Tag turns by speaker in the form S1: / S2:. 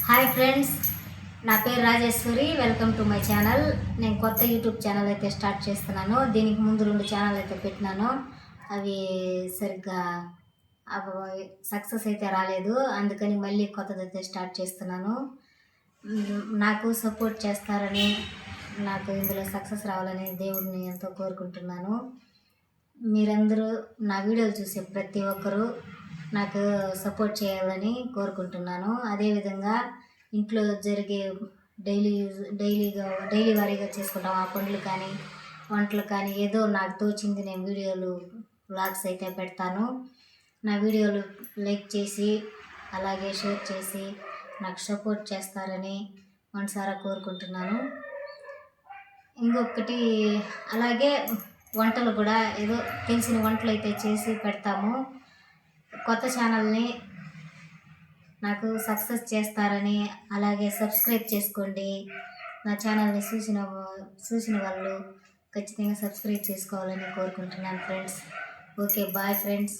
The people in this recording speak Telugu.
S1: హాయ్ ఫ్రెండ్స్, నా పేరు Rajeshwari. Welcome to my channel. నేను కొత్త యూట్యూబ్ ఛానల్ అయితే స్టార్ట్ చేస్తున్నాను. దీనికి ముందు 2 ఛానల్ అయితే పెట్టినాను. అవి సరిగ్గా సక్సెస్ అయితే రాలేదు. అందుకని మళ్ళీ కొత్తదైతే స్టార్ట్ చేస్తున్నాను. నాకు సపోర్ట్ చేస్తారని, నాకు ఇందులో సక్సెస్ రావాలని దేవుడిని ఎంతో కోరుకుంటున్నాను. మీరందరూ నా వీడియోలు చూసే ప్రతి ఒక్కరూ నాకు సపోర్ట్ చేయాలని కోరుకుంటున్నాను. అదేవిధంగా ఇంట్లో జరిగే డైలీ వారీగా చేసుకుంటాం ఆ పనులు కానీ వంటలు కానీ ఏదో నాకు తోచింది నేను వీడియోలు వ్లాగ్స్ అయితే పెడతాను. నా వీడియోలు లైక్ చేసి అలాగే షేర్ చేసి నాకు సపోర్ట్ చేస్తారని మనసారా కోరుకుంటున్నాను. ఇంకొకటి, అలాగే వంటలు కూడా ఏదో తెలిసిన వంటలు అయితే చేసి పెడతాము. కొత్త ఛానల్ని నాకు సక్సెస్ చేస్తారని, అలాగే సబ్స్క్రైబ్ చేసుకోండి. నా ఛానల్ని చూసిన వాళ్ళు ఖచ్చితంగా సబ్స్క్రైబ్ చేసుకోవాలని కోరుకుంటున్నాను ఫ్రెండ్స్. Okay, bye friends.